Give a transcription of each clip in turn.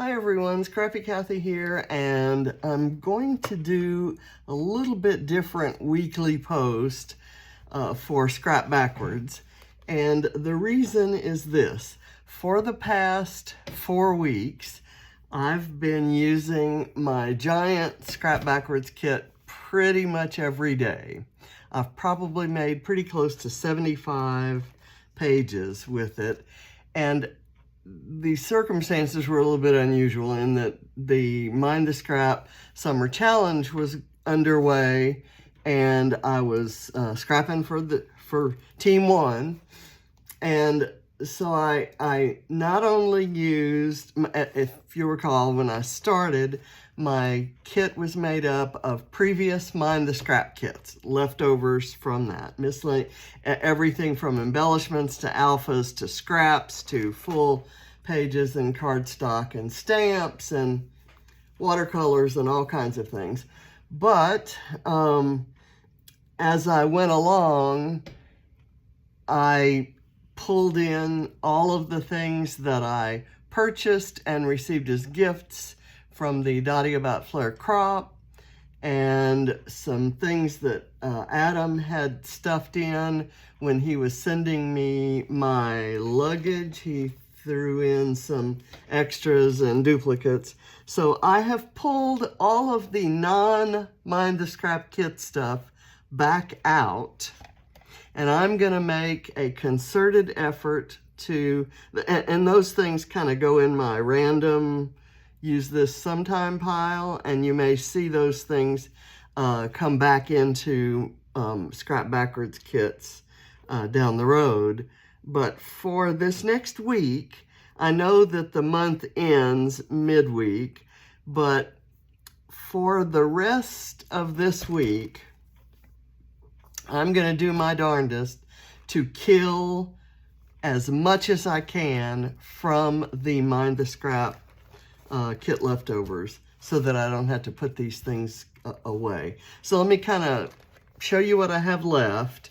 Hi everyone, Scrappy Kathy here, and I'm going to do a little bit different weekly post for Scrap Backwards. And the reason is this. For the past 4 weeks, I've been using my giant Scrap Backwards kit pretty much every day. I've probably made pretty close to 75 pages with it. And the circumstances were a little bit unusual in that the Mind the Scrap Summer Challenge was underway, and I was scrapping for Team 1. And so I not only used, if you recall, when I started, my kit was made up of previous Mind the Scrap kits, leftovers from that. Everything from embellishments to alphas to scraps to full pages and cardstock and stamps and watercolors and all kinds of things. But as I went along, I pulled in all of the things that I purchased and received as gifts from the Dottie About Flair crop, and some things that Adam had stuffed in when he was sending me my luggage. He threw in some extras and duplicates. So I have pulled all of the non-Mind the Scrap kit stuff back out, and I'm gonna make a concerted effort to, and those things kind of go in my random use this sometime pile, and you may see those things come back into Scrap Backwards kits down the road. But for this next week, I know that the month ends midweek, but for the rest of this week, I'm gonna do my darndest to kill as much as I can from the Mind the Scrap kit leftovers, so that I don't have to put these things away. So let me kind of show you what I have left.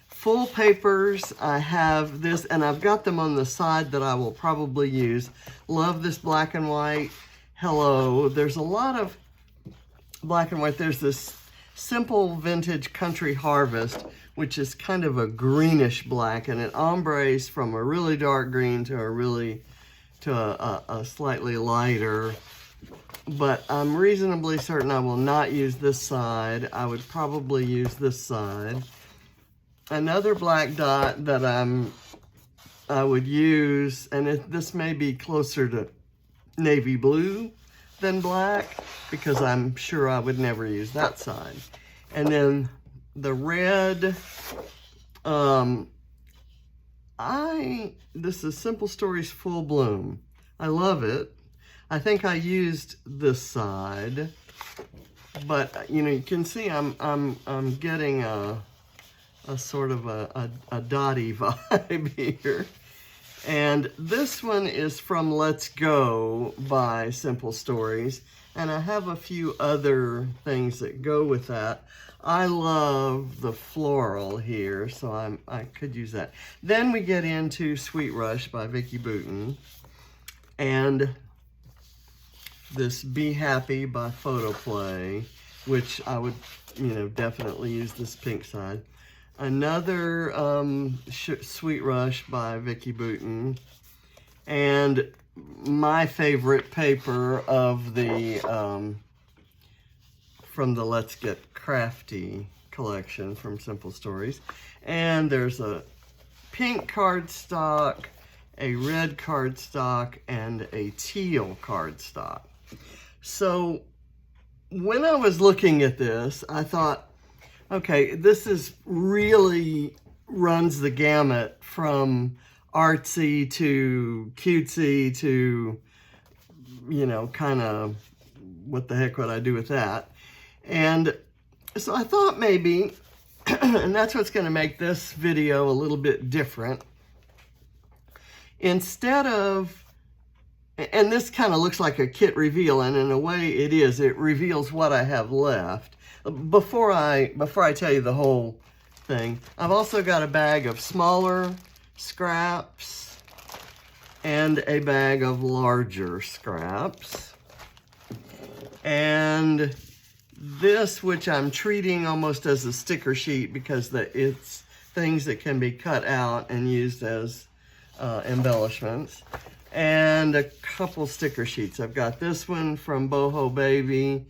Full papers, I have this, and I've got them on the side that I will probably use. Love this black and white. Hello. There's a lot of black and white. There's this simple vintage Country Harvest, which is kind of a greenish black, and it ombres from a really dark green to a slightly lighter, but I'm reasonably certain I will not use this side. I would probably use this side. Another black dot that I would use, and this may be closer to navy blue than black, because I'm sure I would never use that side. And then the red, this is Simple Stories Full Bloom. I love it. I think I used this side, but you can see I'm getting a sort of a dotty vibe here. And this one is from Let's Go by Simple Stories, and I have a few other things that go with that. I love the floral here, so I could use that. Then we get into Sweet Rush by Vicki Boutin, and this Be Happy by Photoplay, which I would, definitely use this pink side. Another Sweet Rush by Vicki Boutin, and my favorite paper of the from the Let's Get Crafty collection from Simple Stories. And there's a pink cardstock, a red cardstock, and a teal cardstock. So when I was looking at this, I thought, okay, this is really runs the gamut from artsy to cutesy to, kind of what the heck would I do with that? And so I thought maybe, and that's what's going to make this video a little bit different, instead of, and this kind of looks like a kit reveal, and in a way it is. It reveals what I have left. Before I tell you the whole thing, I've also got a bag of smaller scraps, and a bag of larger scraps. And this, which I'm treating almost as a sticker sheet because it's things that can be cut out and used as embellishments. And a couple sticker sheets. I've got this one from Boho Baby,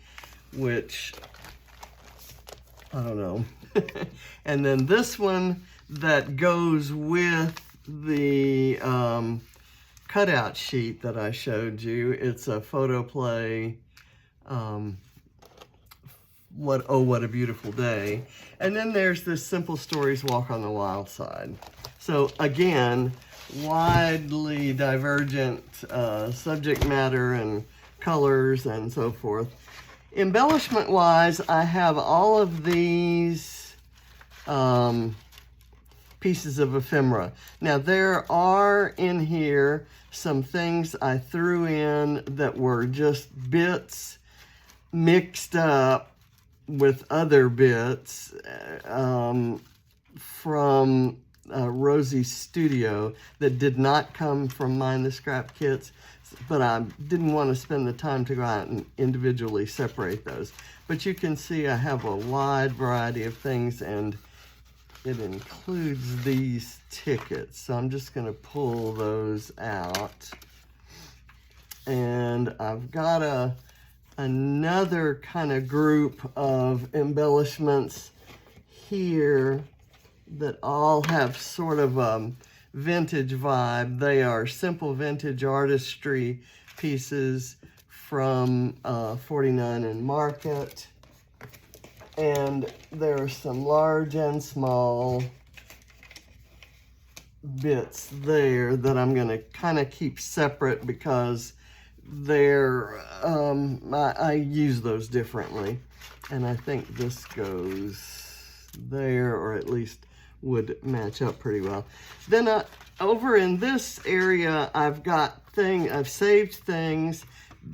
which, I don't know. And then this one that goes with the cutout sheet that I showed you. It's a Photo Play, what a beautiful day. And then there's this Simple Stories Walk on the Wild Side. So again, widely divergent subject matter and colors and so forth. Embellishment wise, I have all of these pieces of ephemera. Now there are in here some things I threw in that were just bits mixed up with other bits from Rosie's studio that did not come from Mind the Scrap kits, but I didn't want to spend the time to go out and individually separate those. But you can see I have a wide variety of things, and it includes these tickets. So I'm just going to pull those out. And I've got another kind of group of embellishments here that all have sort of a vintage vibe. They are simple vintage artistry pieces from 49 and Market. And there are some large and small bits there that I'm going to kind of keep separate because they're, I use those differently. And I think this goes there, or at least would match up pretty well. Then over in this area, I've saved things,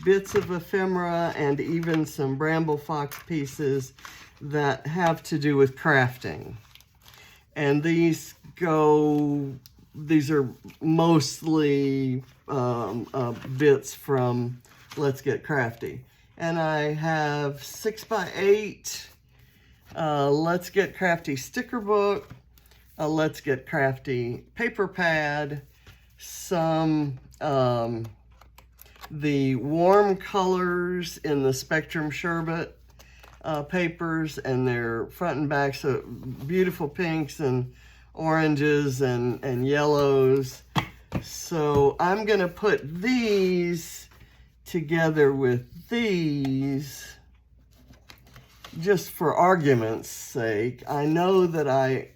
bits of ephemera, and even some Bramble Fox pieces that have to do with crafting. And these are mostly bits from Let's Get Crafty. And I have 6x8 Let's Get Crafty sticker book, a Let's Get Crafty paper pad, some the warm colors in the Spectrum Sherbet papers, and they're front and back, so beautiful pinks and oranges and yellows. So I'm gonna put these together with these just for argument's sake. I know that I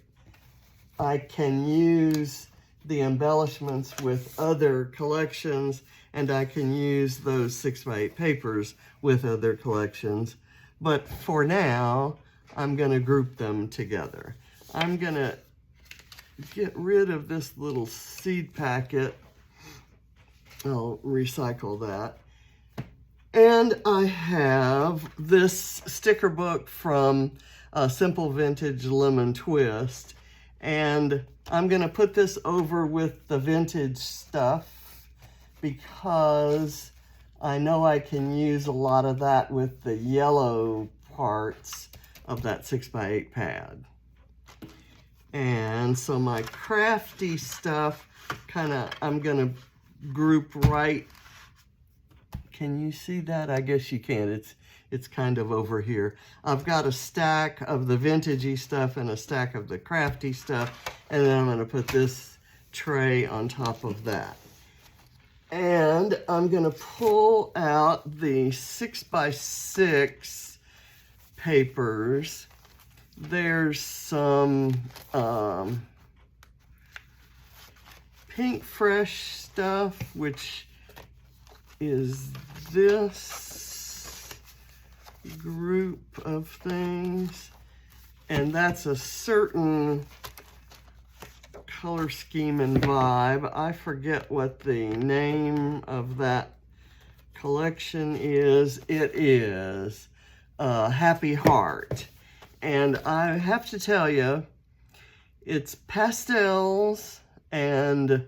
can use the embellishments with other collections, and I can use those 6x8 papers with other collections. But for now, I'm going to group them together. I'm going to get rid of this little seed packet. I'll recycle that. And I have this sticker book from Simple Vintage Lemon Twist. And I'm going to put this over with the vintage stuff because I know I can use a lot of that with the yellow parts of that 6x8 pad. And so my crafty stuff, I'm going to group right. Can you see that? I guess you can. It's kind of over here. I've got a stack of the vintagey stuff and a stack of the crafty stuff, and then I'm going to put this tray on top of that. And I'm going to pull out the 6x6 papers. There's some Pink Fresh stuff, which is this group of things, and that's a certain color scheme and vibe. I forget what the name of that collection is. It is Happy Heart, and I have to tell you, it's pastels and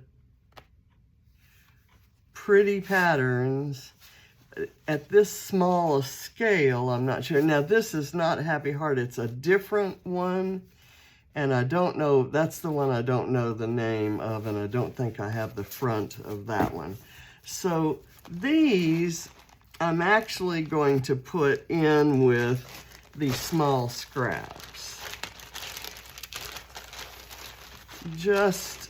pretty patterns at this small a scale. I'm not sure. Now this is not Happy Heart, it's a different one, and I don't know, that's the one I don't know the name of, and I don't think I have the front of that one. So these I'm actually going to put in with these small scraps. Just,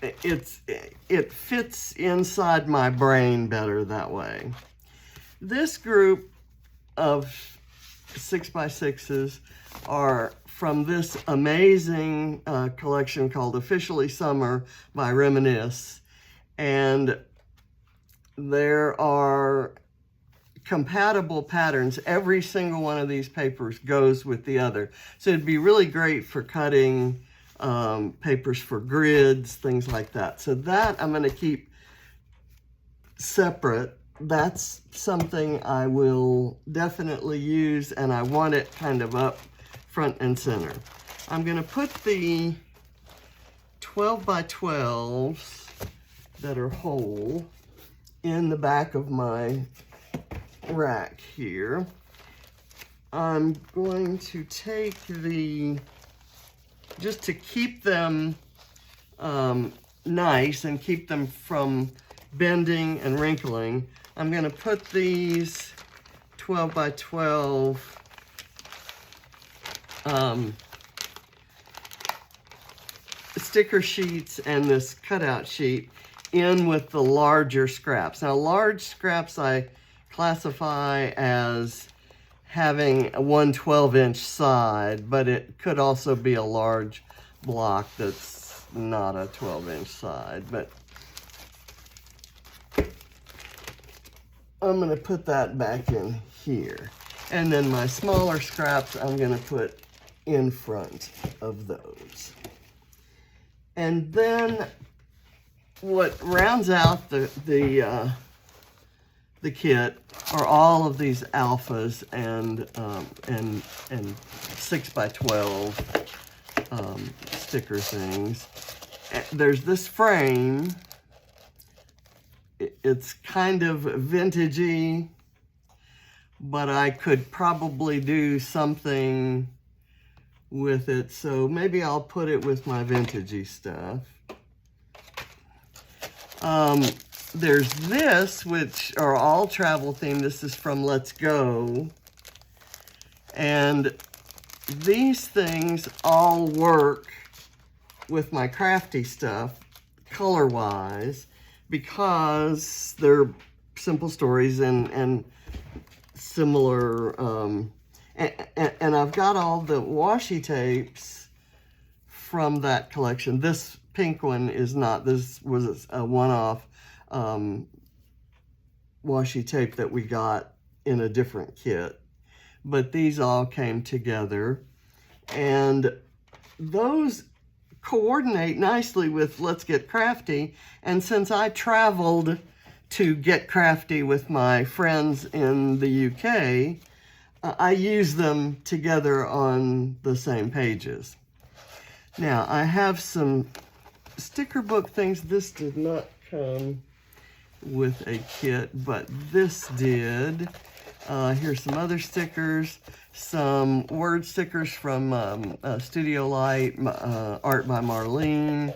it fits inside my brain better that way. This group of 6x6s are from this amazing collection called Officially Summer by Reminisce. And there are compatible patterns. Every single one of these papers goes with the other. So it'd be really great for cutting papers for grids, things like that. So that I'm going to keep separate. That's something I will definitely use, and I want it kind of up front and center. I'm going to put the 12x12s that are whole in the back of my rack here. I'm going to take the, just to keep them nice and keep them from bending and wrinkling, I'm going to put these 12x12 sticker sheets and this cutout sheet in with the larger scraps. Now, large scraps I classify as having a 1/12-inch side, but it could also be a large block that's not a 12-inch side. But I'm going to put that back in here. And then my smaller scraps I'm going to put in front of those. And then what rounds out the kit are all of these alphas and 6x12 sticker things. There's this frame. It's kind of vintagey, but I could probably do something with it, so maybe I'll put it with my vintagey stuff. There's this, which are all travel themed. This is from Let's Go. And these things all work with my crafty stuff, color-wise, because they're simple stories and similar, and I've got all the washi tapes from that collection. This pink one is not. This was a one-off washi tape that we got in a different kit. But these all came together. And those coordinate nicely with Let's Get Crafty. And since I traveled to get crafty with my friends in the UK, I use them together on the same pages. Now, I have some sticker book things. This did not come with a kit, but this did. Here's some other stickers, some word stickers from Studio Light, art by Marlene,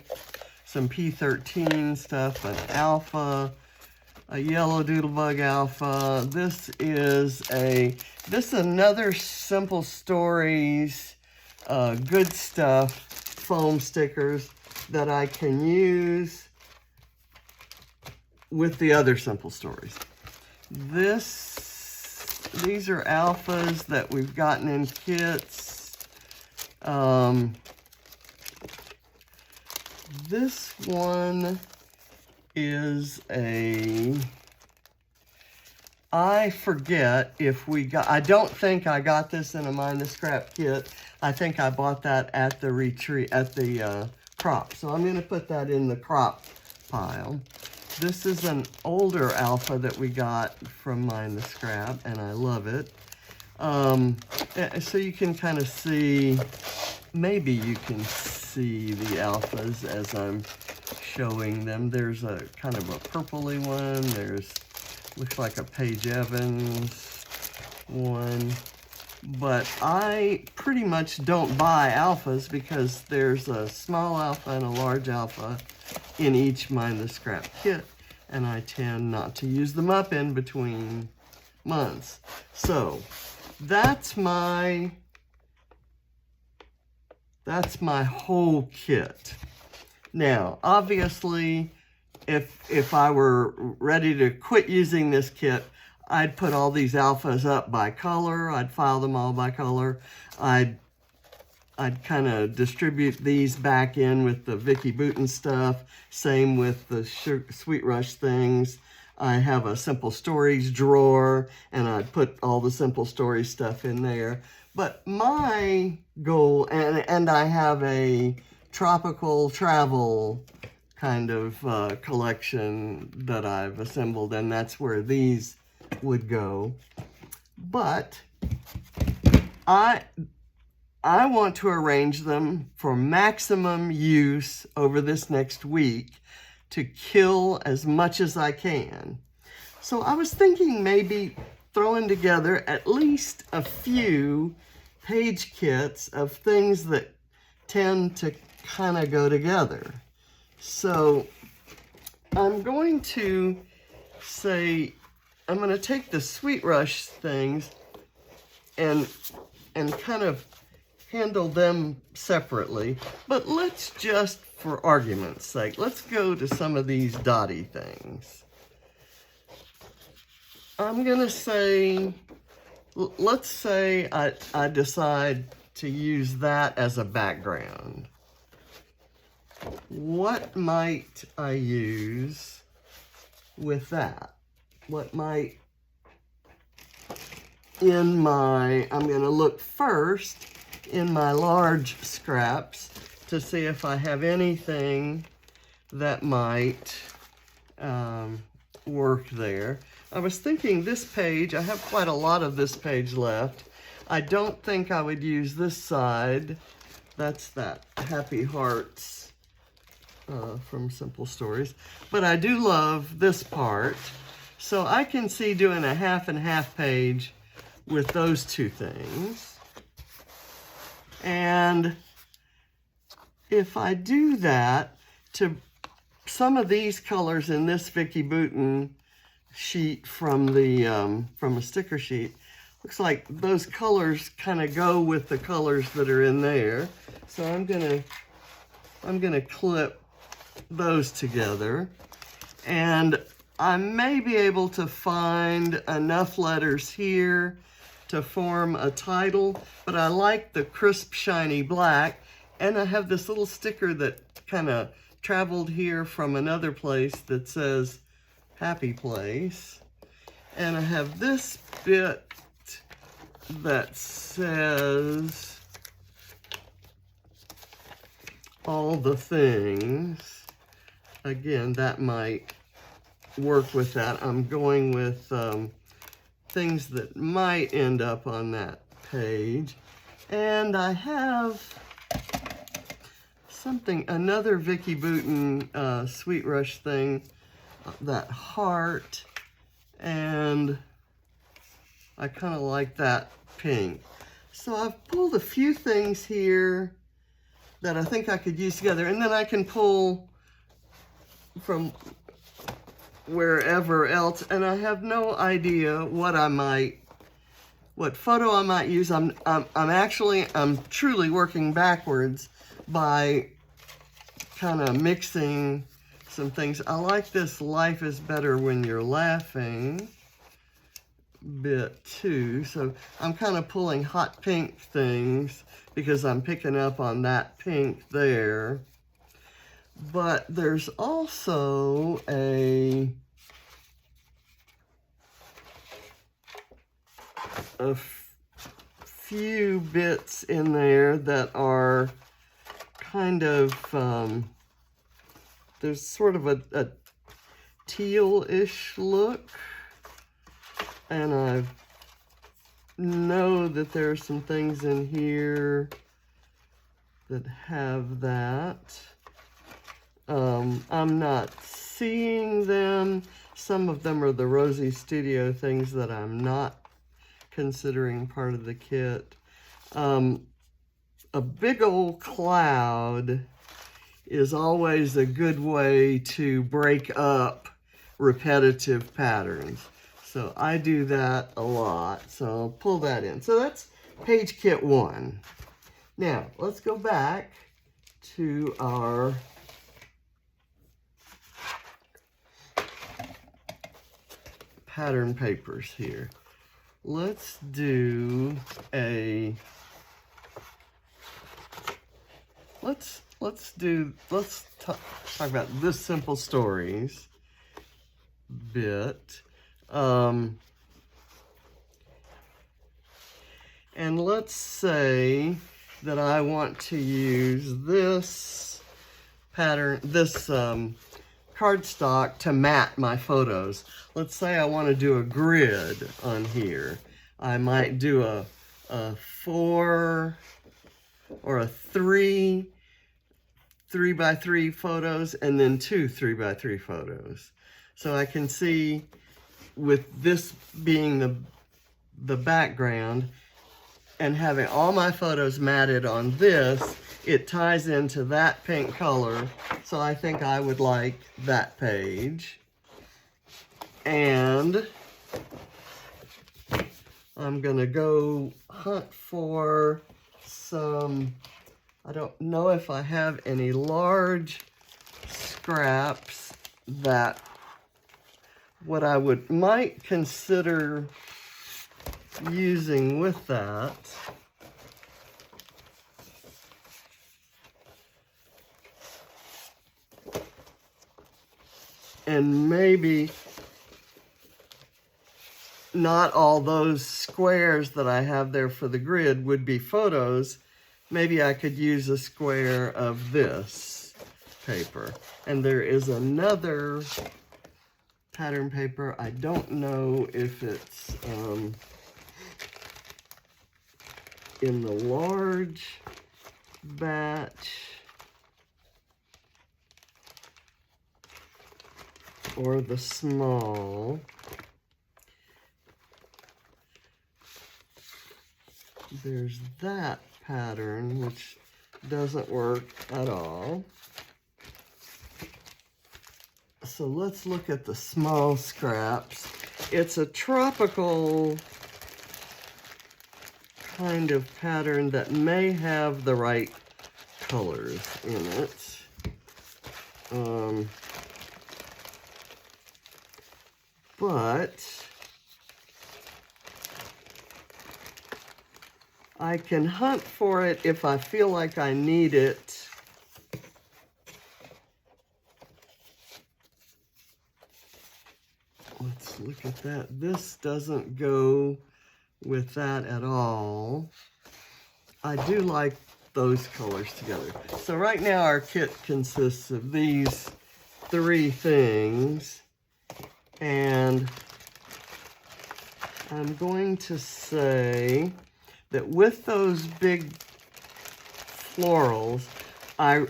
some P13 stuff, an alpha, a yellow doodlebug alpha. This is another Simple Stories, good stuff, foam stickers that I can use with the other Simple Stories. These are alphas that we've gotten in kits. This one is I forget if we got, I don't think I got this in a Mind the Scrap kit. I think I bought that at the retreat, at the crop. So I'm going to put that in the crop pile. This is an older alpha that we got from Mind the Scrap, and I love it. So you can kind of see, maybe you can see the alphas as I'm showing them. There's a kind of a purpley one. There's, looks like a Paige Evans one. But I pretty much don't buy alphas because there's a small alpha and a large alpha in each Mind the Scrap kit, and I tend not to use them up in between months. So that's my whole kit. Now, obviously, if I were ready to quit using this kit, I'd put all these alphas up by color. I'd file them all by color. I'd kind of distribute these back in with the Vicki Boutin stuff. Same with the Sweet Rush things. I have a Simple Stories drawer, and I'd put all the Simple Stories stuff in there. But my goal, and I have a tropical travel kind of collection that I've assembled, and that's where these would go. But I want to arrange them for maximum use over this next week to kill as much as I can. So I was thinking maybe throwing together at least a few page kits of things that tend to kind of go together. So I'm going to say, I'm going to take the Sweet Rush things and kind of handle them separately. But let's just, for argument's sake, let's go to some of these Dottie things. I'm going to say, let's say I decide to use that as a background. What might I use with that? What might, I'm going to look first in my large scraps to see if I have anything that might work there. I was thinking this page, I have quite a lot of this page left. I don't think I would use this side. That's that Happy Hearts from Simple Stories. But I do love this part. So I can see doing a half and half page with those two things. And if I do that, to some of these colors in this Vicki Boutin sheet from a sticker sheet, looks like those colors kind of go with the colors that are in there. So I'm gonna clip those together, and I may be able to find enough letters here to form a title, but I like the crisp, shiny black, and I have this little sticker that kind of traveled here from another place that says Happy Place, and I have this bit that says all the things. Again, that might work with that. I'm going with things that might end up on that page. And I have another Vicki Boutin Sweet Rush thing, that heart, and I kind of like that pink. So I've pulled a few things here that I think I could use together, and then I can pull from wherever else, and I have no idea what photo I might use. I'm truly working backwards by kind of mixing some things. I like this Life is Better When You're Laughing bit too, so I'm kind of pulling hot pink things because I'm picking up on that pink there. But there's also a few bits in there that are kind of, there's sort of a teal-ish look, and I know that there are some things in here that have that. I'm not seeing them. Some of them are the Rosie Studio things that I'm not considering part of the kit. A big old cloud is always a good way to break up repetitive patterns. So I do that a lot. So I'll pull that in. So that's page kit 1. Now let's go back to our pattern papers here. Let's do a let's talk about this Simple Stories bit. And let's say that I want to use this pattern, this cardstock to mat my photos. Let's say I want to do a grid on here. I might do a 4 or a 3 3x3 photos and then 2 3x3 photos. So I can see with this being the background and having all my photos matted on this, it ties into that pink color. So I think I would like that page. And I'm gonna go hunt for some, I don't know if I have any large scraps that what I might consider using with that. And maybe not all those squares that I have there for the grid would be photos. Maybe I could use a square of this paper. And there is another pattern paper. I don't know if it's in the large batch or the small. There's that pattern, which doesn't work at all. So let's look at the small scraps. It's a tropical kind of pattern that may have the right colors in it. But I can hunt for it if I feel like I need it. Let's look at that. This doesn't go with that at all. I do like those colors together. So right now our kit consists of these 3 things. And I'm going to say that with those big florals, I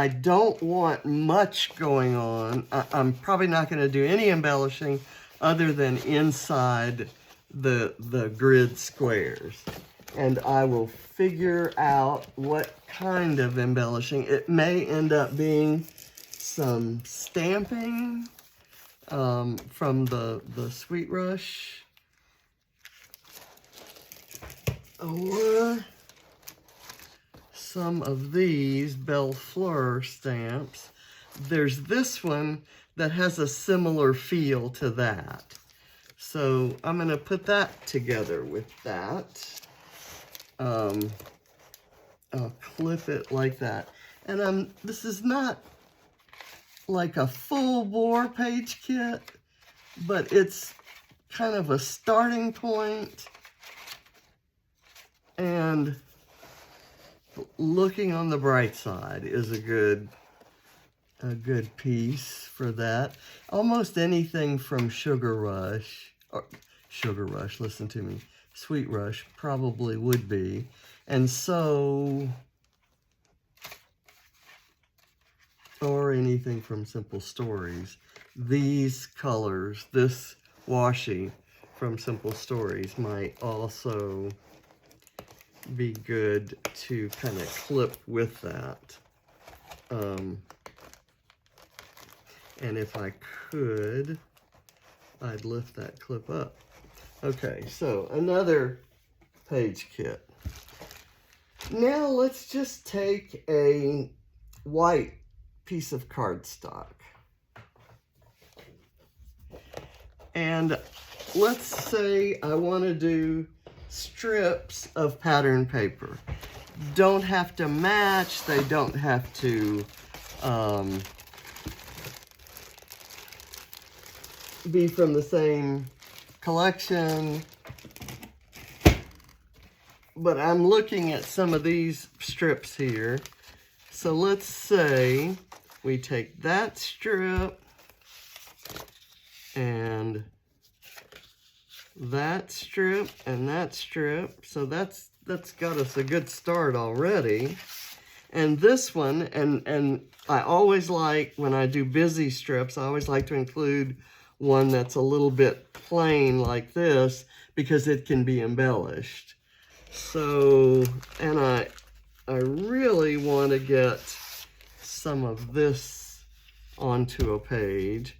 don't want much going on. I'm probably not going to do any embellishing other than inside the grid squares. And I will figure out what kind of embellishing. It may end up being some stamping from the Sweet Rush, or some of these Belle Fleur stamps. There's this one that has a similar feel to that. So I'm going to put that together with that. I'll clip it like that. And this is not like a full bore page kit, but it's kind of a starting point. And looking on the bright side is a good piece for that. Almost anything from Sugar Rush, listen to me, Sweet Rush probably would be. And so or anything from Simple Stories. These colors, this washi from Simple Stories might also be good to kind of clip with that. And if I could, I'd lift that clip up. Okay, so another page kit. Now let's just take a white piece of cardstock. And let's say I want to do strips of pattern paper. Don't have to match, they don't have to be from the same collection. But I'm looking at some of these strips here. So let's say we take that strip and that strip and that strip. So that's got us a good start already. And this one, and I always like, when I do busy strips, I always like to include one that's a little bit plain like this, because it can be embellished. So, and I really want to get some of this onto a page,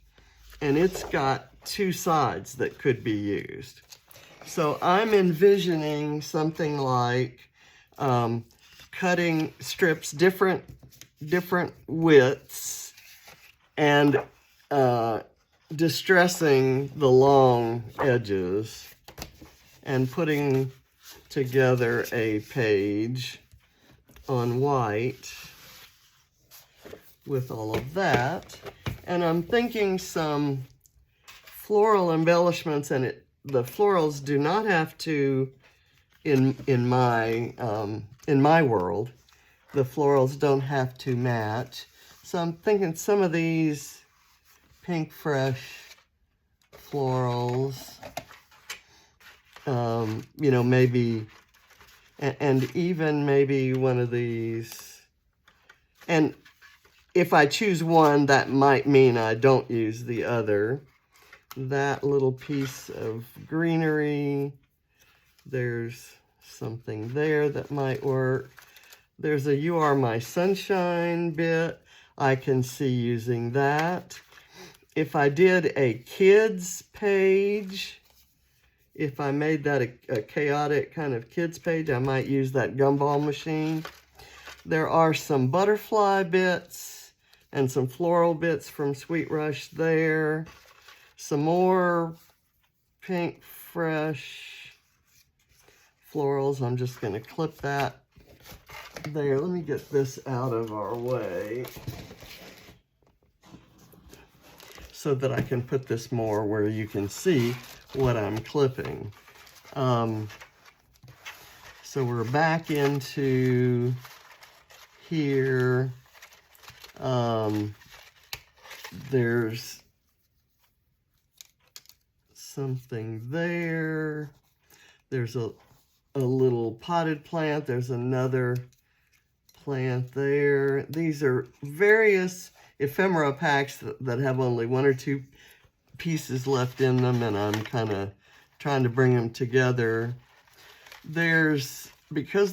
and it's got two sides that could be used. So I'm envisioning something like cutting strips different widths and distressing the long edges and putting together a page on white with all of that. And I'm thinking some floral embellishments, and the florals do not have to, in my world, the florals don't have to match. So I'm thinking some of these pink fresh florals, you know, maybe, and even maybe one of these. And if I choose one, that might mean I don't use the other. That little piece of greenery, there's something there that might work. There's a You Are My Sunshine bit. I can see using that. If I did a kids page, if I made that a chaotic kind of kids page, I might use that gumball machine. There are some butterfly bits and some floral bits from Sweet Rush there. Some more pink fresh florals. I'm just going to clip that there. Let me get this out of our way so that I can put this more where you can see what I'm clipping. So we're back into here. There's something there. There's a little potted plant. There's another plant there. These are various ephemera packs that have only one or two pieces left in them, and I'm kind of trying to bring them together. Because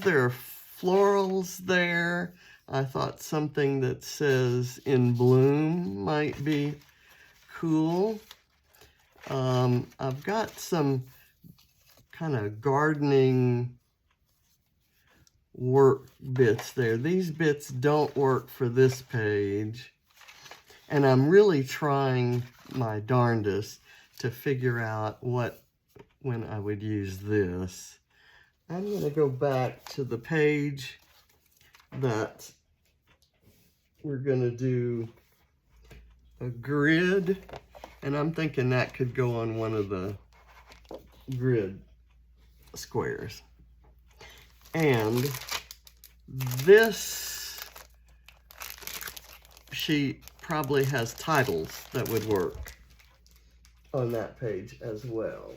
there are florals there, I thought something that says "In Bloom" might be cool. I've got some kind of gardening work bits there. These bits don't work for this page, and I'm really trying my darndest to figure out when I would use this. I'm going to go back to the page that we're going to do a grid, and I'm thinking that could go on one of the grid squares. And this sheet probably has titles that would work on that page as well.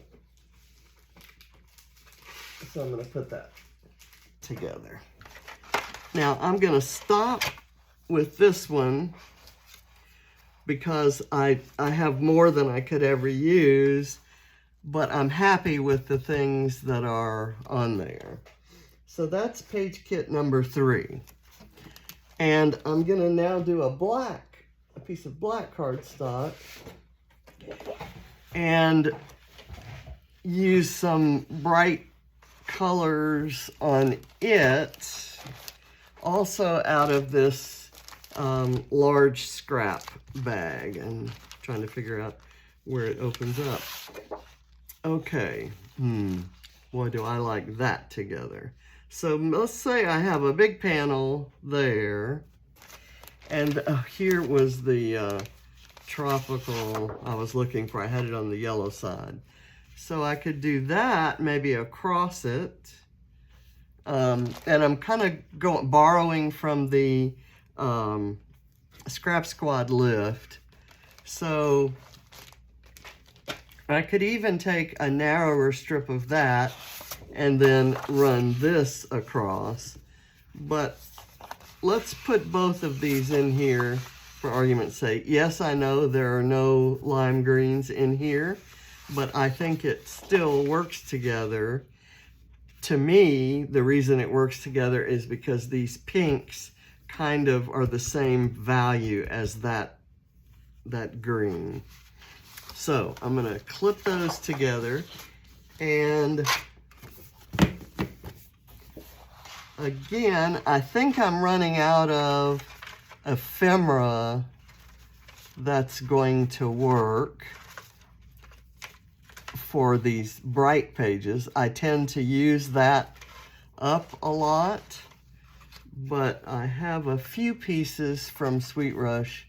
So I'm going to put that together. Now I'm going to stop with this one because I have more than I could ever use, but I'm happy with the things that are on there. So that's page kit number 3. And I'm gonna now do a piece of black cardstock and use some bright colors on it, also out of this large scrap bag. And trying to figure out where it opens up. Okay, boy, do I like that together. So let's say I have a big panel there, and here was the tropical I was looking for. I had it on the yellow side. So I could do that, maybe across it. And I'm kind of borrowing from the Scrap Squad lift. So I could even take a narrower strip of that and then run this across. But let's put both of these in here for argument's sake. Yes, I know there are no lime greens in here, but I think it still works together. To me, the reason it works together is because these pinks kind of are the same value as that green. So I'm gonna clip those together, and again, I think I'm running out of ephemera that's going to work for these bright pages. I tend to use that up a lot, but I have a few pieces from Sweet Rush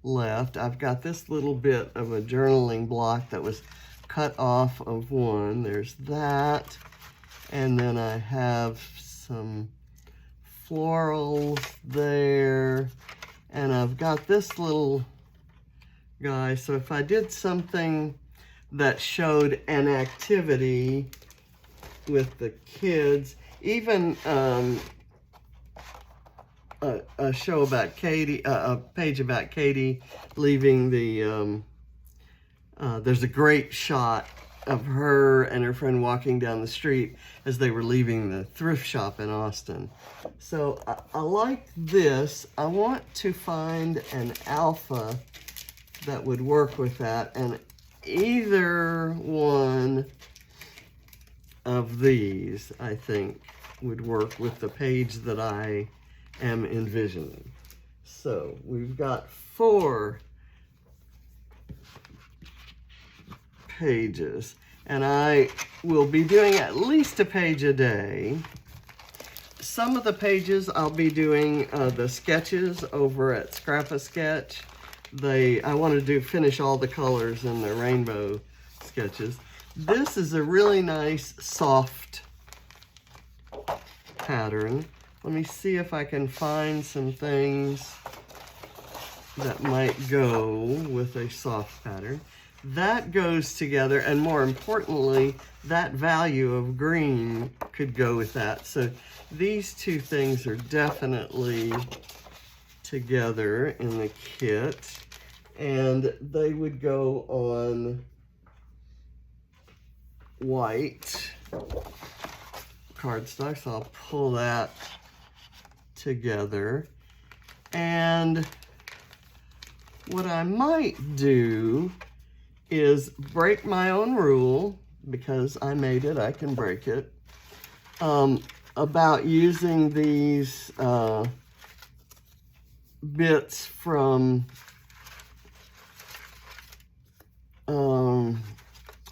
left. I've got this little bit of a journaling block that was cut off of one. There's that. And then I have some florals there. And I've got this little guy. So if I did something that showed an activity with the kids, even a show about Katie, a page about Katie leaving the, there's a great shot of her and her friend walking down the street as they were leaving the thrift shop in Austin. So I like this. I want to find an alpha that would work with that, and either one of these, I think, would work with the page that I am envisioning. So we've got 4 pages, and I will be doing at least a page a day. Some of the pages I'll be doing the sketches over at Scrap-A-Sketch. I want to finish all the colors in the rainbow sketches. This is a really nice soft pattern. Let me see if I can find some things that might go with a soft pattern. That goes together, and more importantly, that value of green could go with that. So these two things are definitely together in the kit, and they would go on white cardstock. So I'll pull that together. And what I might do is break my own rule, because I made it, I can break it, about using these bits from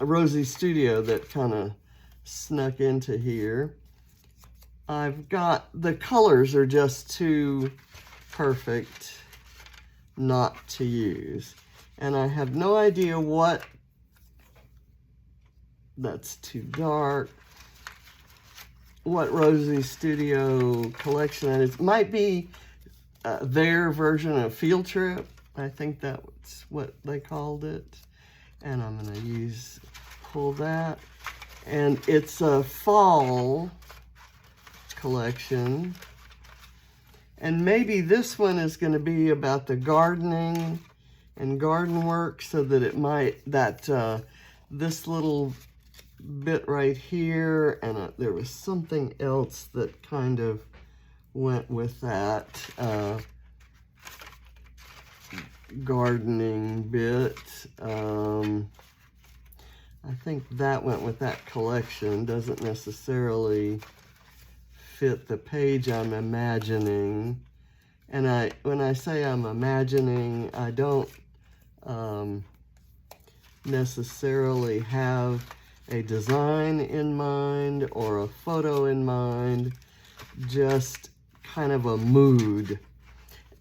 Rosie's Studio that kind of snuck into here. I've got, the colors are just too perfect not to use. And I have no idea what, that's too dark, what Rosie's Studio collection that is. Might be their version of Field Trip. I think that's what they called it. And I'm gonna pull that. And it's a fall collection. And maybe this one is gonna be about the gardening, and garden work, so that it might, this little bit right here, and there was something else that kind of went with that gardening bit. I think that went with that collection. Doesn't necessarily fit the page I'm imagining. And when I say I'm imagining, I don't necessarily have a design in mind or a photo in mind, just kind of a mood.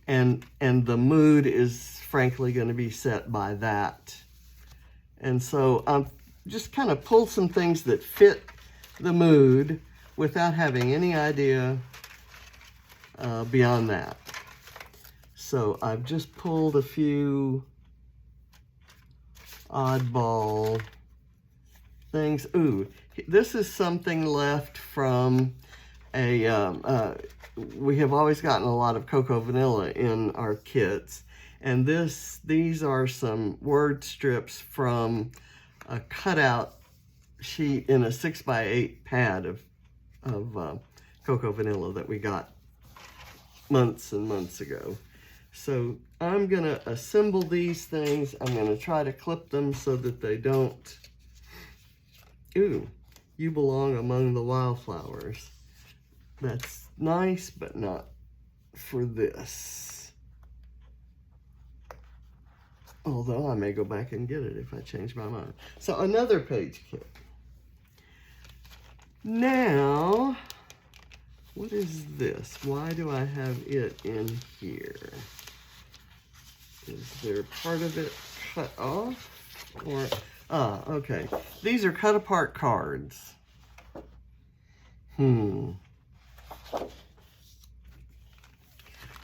And the mood is frankly going to be set by that. And so I'm just kind of pulled some things that fit the mood without having any idea beyond that. So I've just pulled a few oddball things. Ooh, this is something left from a, we have always gotten a lot of cocoa vanilla in our kits. And these are some word strips from a cutout sheet in a 6x8 pad of cocoa vanilla that we got months and months ago. So I'm gonna assemble these things. I'm gonna try to clip them so that they don't, ooh, you belong among the wildflowers. That's nice, but not for this. Although I may go back and get it if I change my mind. So another page kit. Now, what is this? Why do I have it in here? Is there part of it cut off? Or, okay. These are cut apart cards.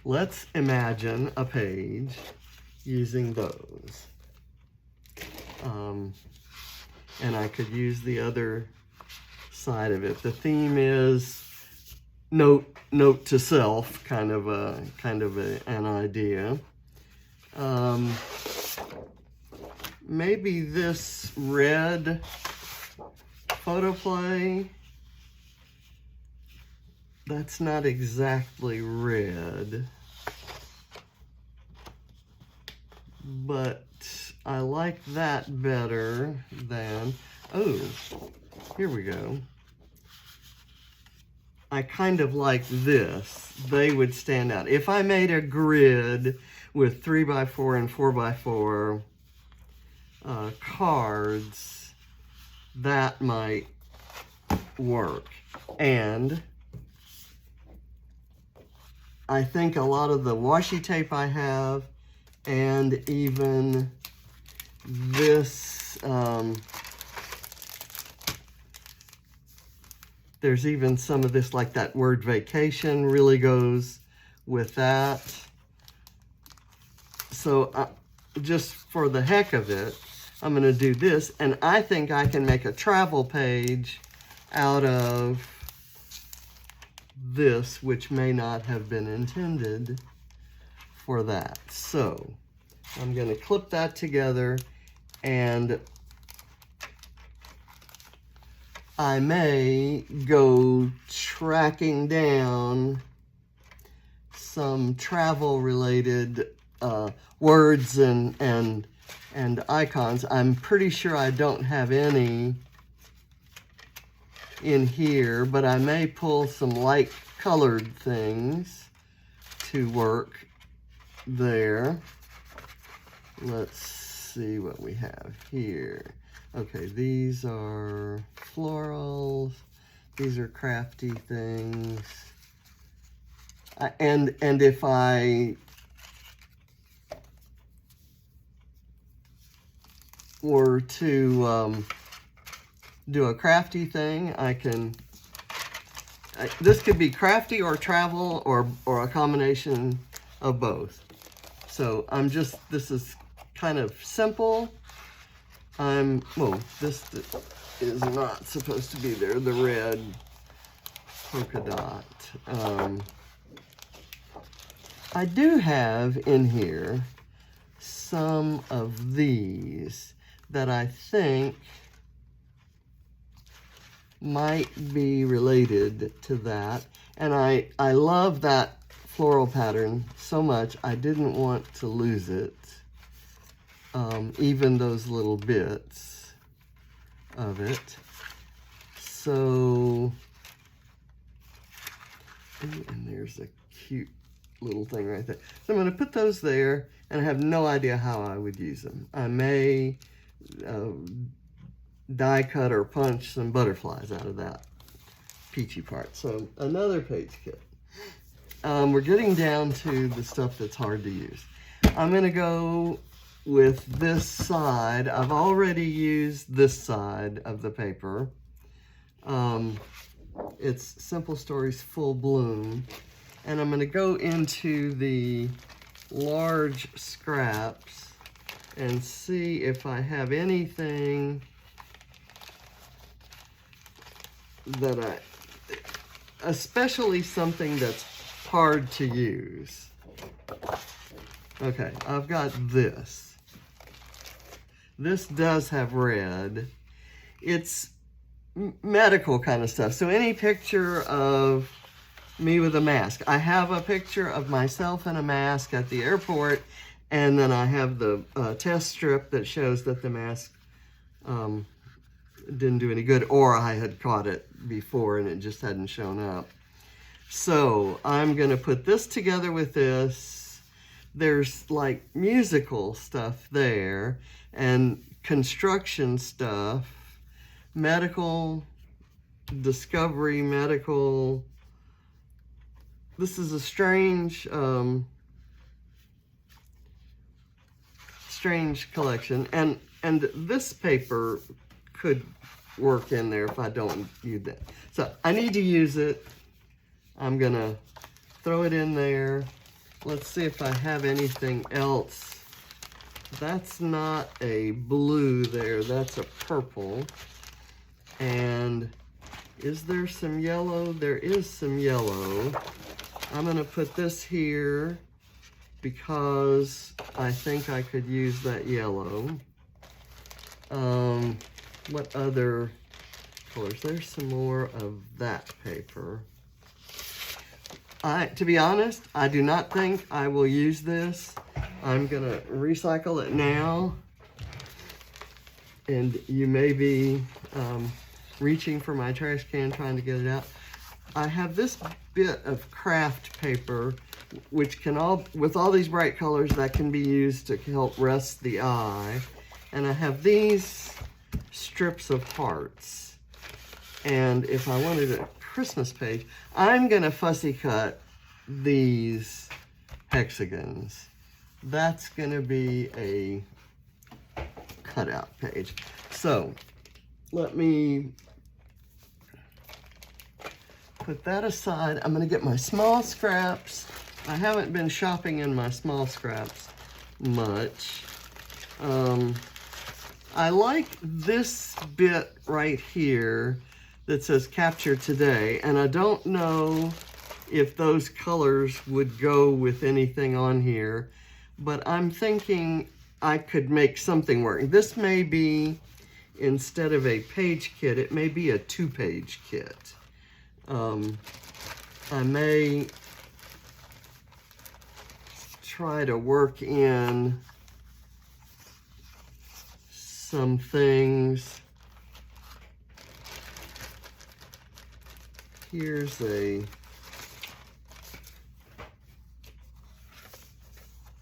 Let's imagine a page using those. And I could use the other side of it. The theme is note to self, kind of an idea. Maybe this red photoplay, that's not exactly red, but I like that better than, oh, here we go. I kind of like this. They would stand out. If I made a grid with 3x4 and 4x4 cards, that might work. And I think a lot of the washi tape I have, and even this, there's even some of this, like that word vacation really goes with that. So just for the heck of it, I'm going to do this, and I think I can make a travel page out of this, which may not have been intended for that. So I'm going to clip that together, and I may go tracking down some travel related words and icons. I'm pretty sure I don't have any in here, but I may pull some light colored things to work there. Let's see what we have here. Okay, these are florals. These are crafty things. And if I were to do a crafty thing, I can, this could be crafty or travel or a combination of both. So this is kind of simple. Well, this is not supposed to be there, the red polka dot. I do have in here some of these that I think might be related to that. And I love that floral pattern so much, I didn't want to lose it. Even those little bits of it. So, and there's a cute little thing right there. So I'm going to put those there, and I have no idea how I would use them. I may die cut or punch some butterflies out of that peachy part. So another page kit. We're getting down to the stuff that's hard to use. I'm going to go with this side. I've already used this side of the paper. It's Simple Stories Full Bloom. And I'm going to go into the large scraps and see if I have anything that especially something that's hard to use. Okay, I've got this. This does have red. It's medical kind of stuff. So any picture of me with a mask. I have a picture of myself in a mask at the airport, and then I have the test strip that shows that the mask didn't do any good, or I had caught it before and it just hadn't shown up. So I'm going to put this together with this. There's like musical stuff there, and construction stuff, medical, discovery, medical. This is a strange, strange collection, and this paper could work in there if I don't use that. So I need to use it. I'm gonna throw it in there. Let's see if I have anything else. That's not a blue there, that's a purple. And is there some yellow? There is some yellow. I'm gonna put this here because I think I could use that yellow. What other colors? There's some more of that paper. To be honest, I do not think I will use this. I'm gonna recycle it now. And you may be reaching for my trash can trying to get it out. I have this bit of craft paper, which can with all these bright colors, that can be used to help rest the eye. And I have these strips of hearts. And if I wanted a Christmas page, I'm gonna fussy cut these hexagons. That's gonna be a cutout page. So let me put that aside. I'm gonna get my small scraps. I haven't been shopping in my small scraps much. I like this bit right here that says Capture Today, and I don't know if those colors would go with anything on here, but I'm thinking I could make something work. This may be, instead of a page kit, it may be a 2-page kit. I may try to work in some things. Here's a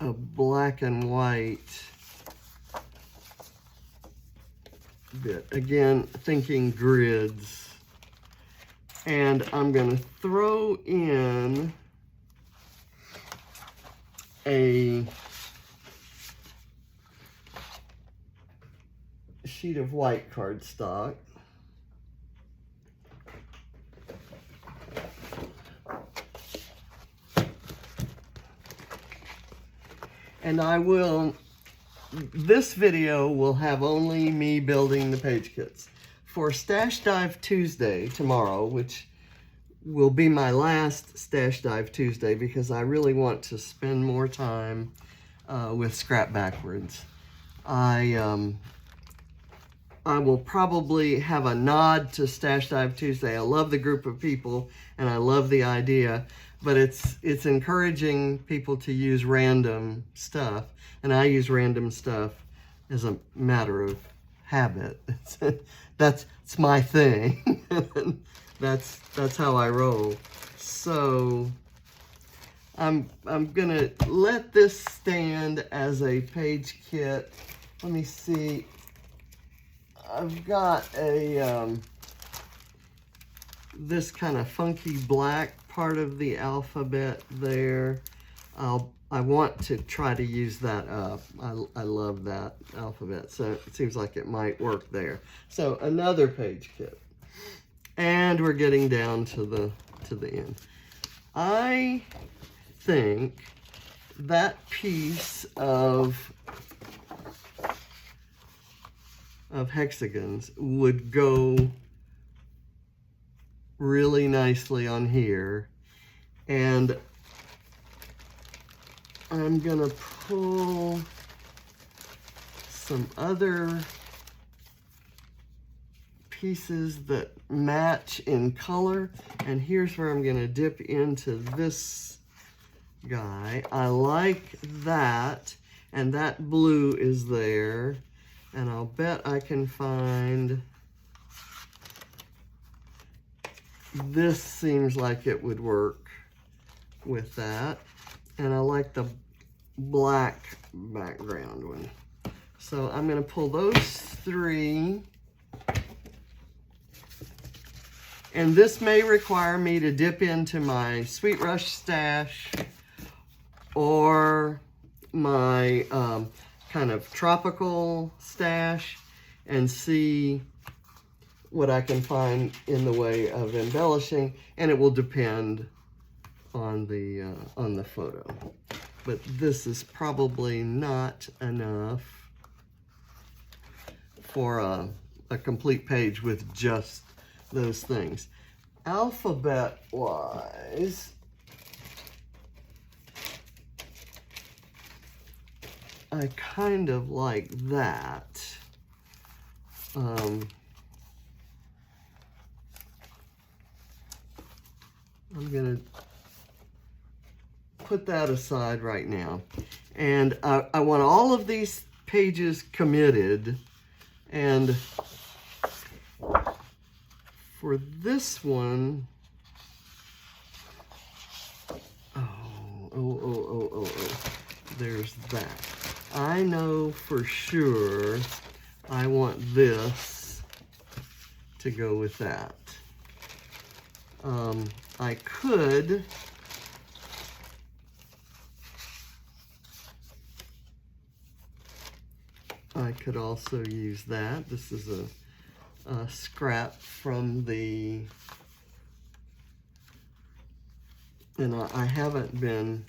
black and white bit. Again, thinking grids. And I'm going to throw in a sheet of white cardstock. And this video will have only me building the page kits. For Stash Dive Tuesday tomorrow, which will be my last Stash Dive Tuesday because I really want to spend more time with scrap backwards. I will probably have a nod to Stash Dive Tuesday. I love the group of people and I love the idea, but it's encouraging people to use random stuff, and I use random stuff as a matter of habit. That's my thing. that's how I roll. So I'm gonna let this stand as a page kit. Let me see. I've got a this kind of funky black part of the alphabet there. I want to try to use that up. I love that alphabet, so it seems like it might work there. So another page kit, and we're getting down to the end. I think that piece of hexagons would go really nicely on here, and I'm gonna pull some other pieces that match in color, and here's where I'm gonna dip into this guy. I like that, and that blue is there, and I'll bet I can find, this seems like it would work with that, and I like the black background one. So I'm gonna pull those three, and this may require me to dip into my Sweet Rush stash or my kind of tropical stash and see what I can find in the way of embellishing, and it will depend on the photo. But this is probably not enough for a complete page with just those things. Alphabet wise, I kind of like that. I'm gonna put that aside right now. And I want all of these pages committed, and for this one, oh, there's that. I know for sure I want this to go with that. I could also use that. This is a scrap from the, and I haven't been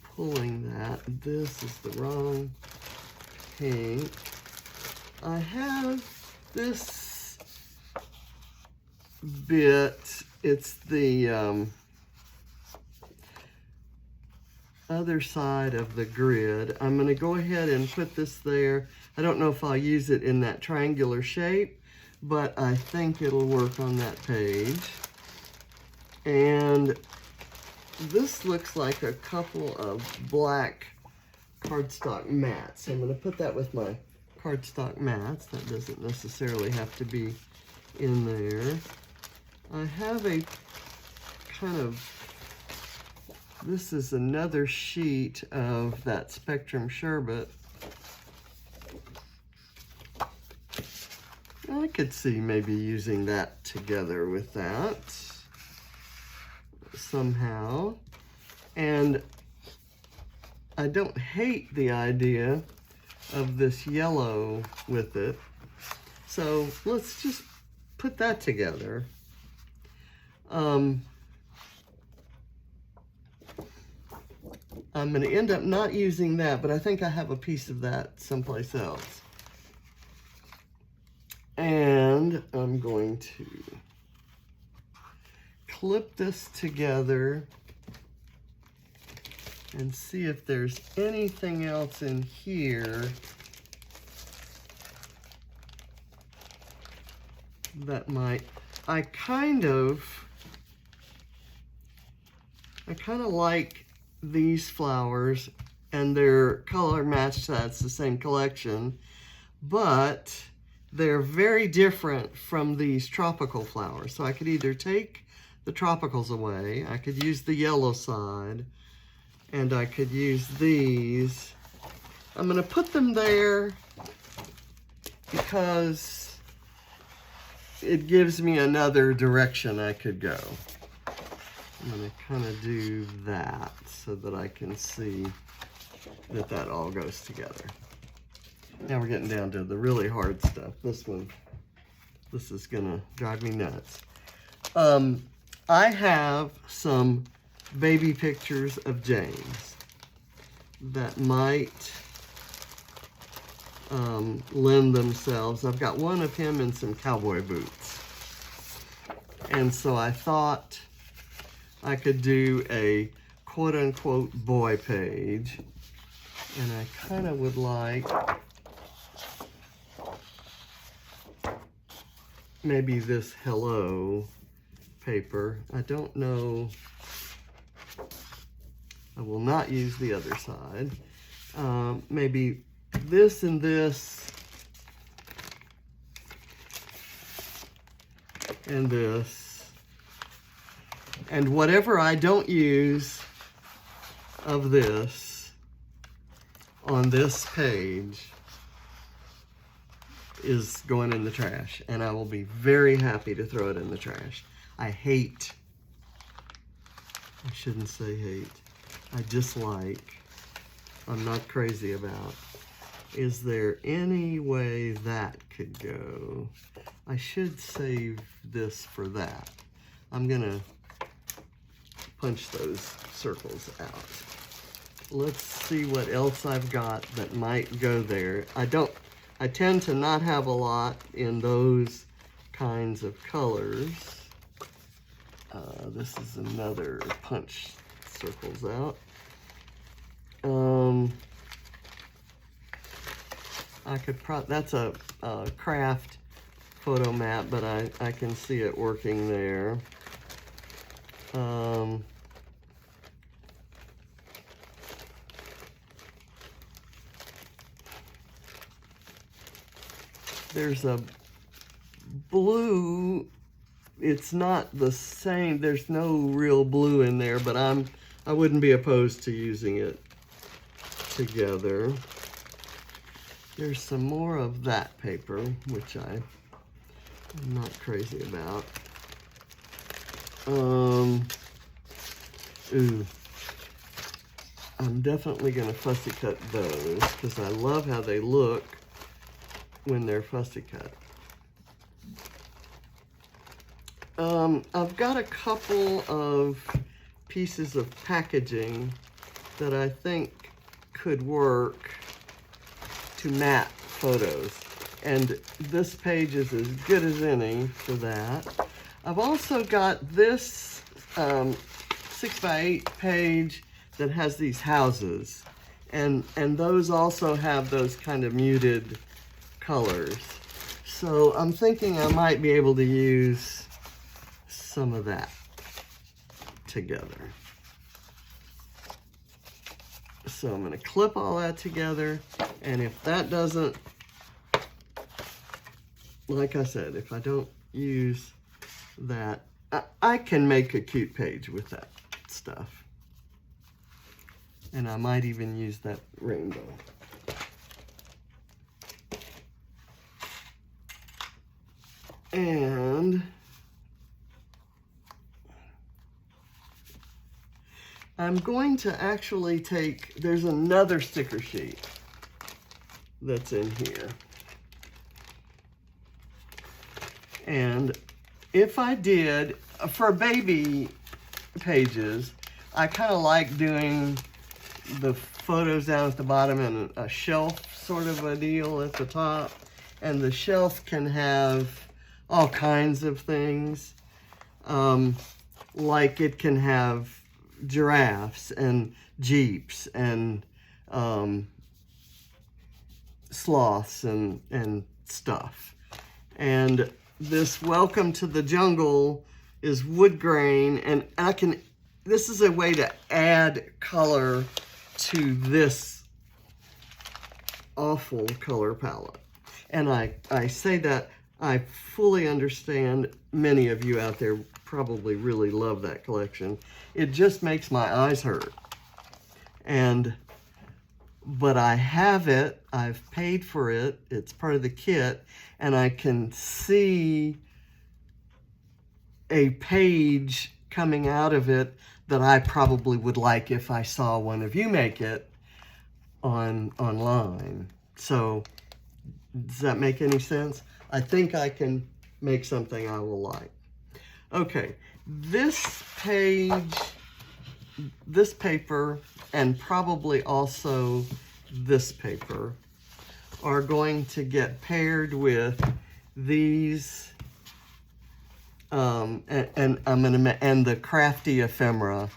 pulling that. This is the wrong pink. I have this bit. It's the other side of the grid. I'm going to go ahead and put this there. I don't know if I'll use it in that triangular shape, but I think it'll work on that page. And this looks like a couple of black cardstock mats. I'm going to put that with my cardstock mats. That doesn't necessarily have to be in there. I have a kind of, this is another sheet of that Spectrum Sherbet. I could see maybe using that together with that somehow. And I don't hate the idea of this yellow with it. So let's just put that together. I'm going to end up not using that, but I think I have a piece of that someplace else. And I'm going to clip this together and see if there's anything else in here that might, I kind of like these flowers, and they're color matched, that's the same collection, but they're very different from these tropical flowers. So I could either take the tropicals away, I could use the yellow side, and I could use these. I'm gonna put them there because it gives me another direction I could go. I'm gonna kind of do that so that I can see that that all goes together. Now we're getting down to the really hard stuff. This is gonna drive me nuts. I have some baby pictures of James that might lend themselves. I've got one of him in some cowboy boots. And so I thought I could do a quote-unquote boy page, and I kind of would like maybe this hello paper. I don't know, I will not use the other side. Maybe this and this and this. And whatever I don't use of this on this page is going in the trash, and I will be very happy to throw it in the trash. I shouldn't say hate, I dislike, I'm not crazy about. Is there any way that could go? I should save this for that. I'm gonna punch those circles out. Let's see what else I've got that might go there. I tend to not have a lot in those kinds of colors. This is another punch circles out. I could that's a craft photo map, but I can see it working there. There's a blue, it's not the same, there's no real blue in there, but I wouldn't be opposed to using it together. There's some more of that paper, which I'm not crazy about. Ooh, I'm definitely gonna fussy cut those because I love how they look when they're fussy cut. I've got a couple of pieces of packaging that I think could work to map photos, and this page is as good as any for that. I've also got this 6x8 page that has these houses, and those also have those kind of muted colors. So I'm thinking I might be able to use some of that together. So I'm going to clip all that together, and if that doesn't, like I said, if I don't use that, I can make a cute page with that stuff. And I might even use that rainbow. And I'm going to actually take, there's another sticker sheet that's in here. And if I did, for baby pages, I kind of like doing the photos down at the bottom and a shelf sort of a deal at the top. And the shelf can have all kinds of things. Like it can have giraffes and jeeps and sloths and stuff. And this Welcome to the Jungle is wood grain, and this is a way to add color to this awful color palette. And I say that I fully understand many of you out there probably really love that collection. It just makes my eyes hurt. But I have it, I've paid for it, it's part of the kit, and I can see a page coming out of it that I probably would like if I saw one of you make it online. So, does that make any sense? I think I can make something I will like. Okay, this page, this paper, and probably also this paper are going to get paired with these and the crafty ephemera,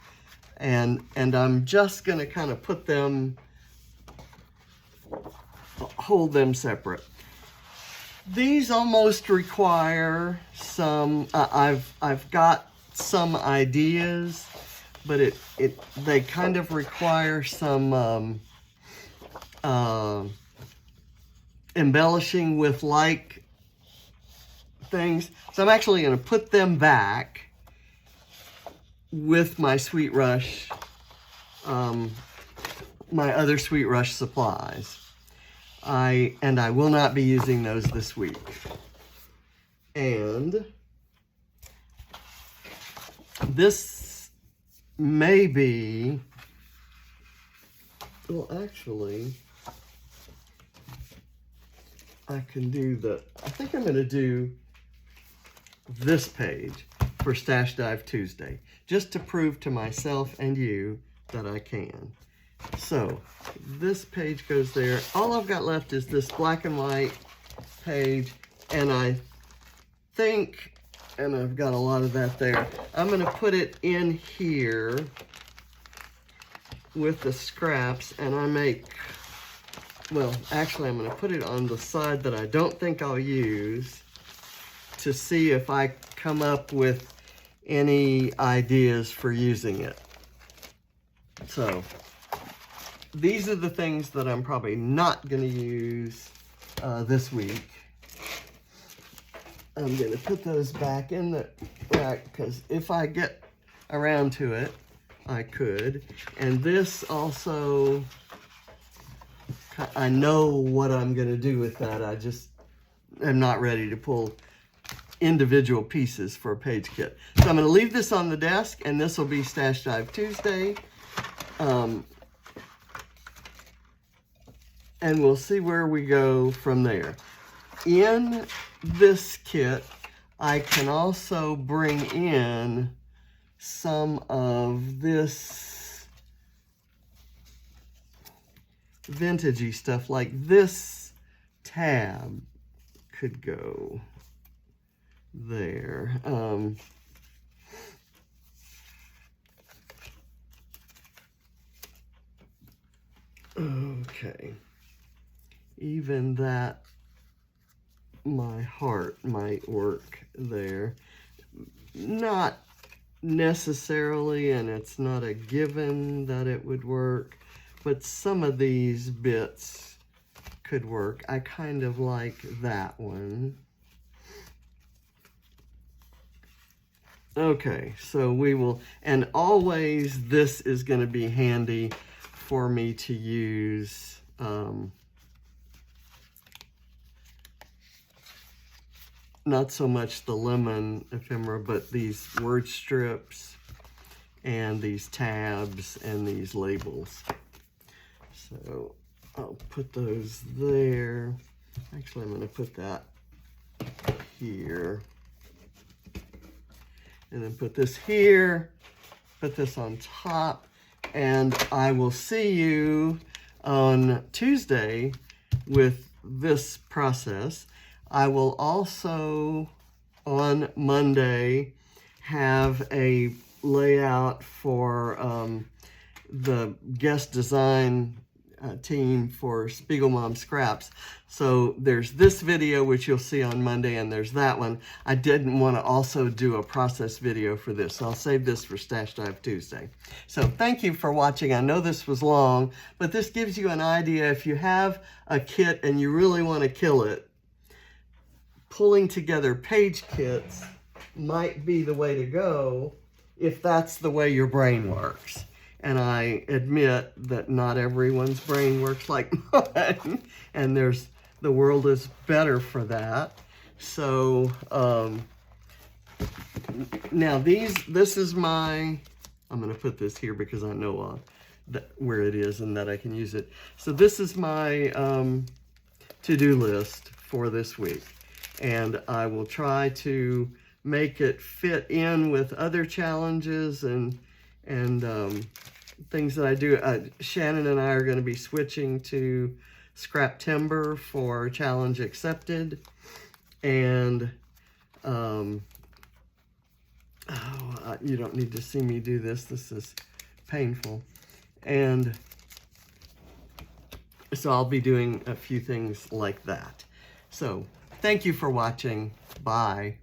and I'm just gonna kind of put them, hold them separate. These almost require some, I've got some ideas, but they kind of require some embellishing with like things. So I'm actually going to put them back with my Sweet Rush, my other Sweet Rush supplies. I will not be using those this week. And this may be, well, actually, I can do I think I'm going to do this page for Stash Dive Tuesday, just to prove to myself and you that I can. So, this page goes there. All I've got left is this black and white page, and I think, and I've got a lot of that there, I'm going to put it in here with the scraps, and well, actually I'm going to put it on the side that I don't think I'll use to see if I come up with any ideas for using it. So, these are the things that I'm probably not going to use this week. I'm going to put those back in the rack because if I get around to it, I could. And this also, I know what I'm going to do with that. I just am not ready to pull individual pieces for a page kit. So I'm going to leave this on the desk, and this will be Stash Dive Tuesday. And we'll see where we go from there. In this kit, I can also bring in some of this vintagey stuff, like this tab could go there. Okay. Even that, my heart might work there. Not necessarily, and it's not a given that it would work, but some of these bits could work. I kind of like that one. Okay, so we will, and always this is going to be handy for me to use not so much the lemon ephemera, but these word strips and these tabs and these labels. So I'll put those there. Actually, I'm going to put that here. And then put this here, put this on top, and I will see you on Tuesday with this process. I will also, on Monday, have a layout for the guest design team for Spiegelmom Scraps. So there's this video, which you'll see on Monday, and there's that one. I didn't want to also do a process video for this, so I'll save this for Stash Dive Tuesday. So thank you for watching. I know this was long, but this gives you an idea. If you have a kit and you really want to kill it, pulling together page kits might be the way to go if that's the way your brain works. And I admit that not everyone's brain works like mine, and the world is better for that. So now this is my, I'm going to put this here because I know where it is and that I can use it. So this is my to-do list for this week, and I will try to make it fit in with other challenges and things that I do. Shannon and I are going to be switching to scrap timber for challenge accepted, and you don't need to see me do this. This is painful, and so I'll be doing a few things like that. So thank you for watching. Bye.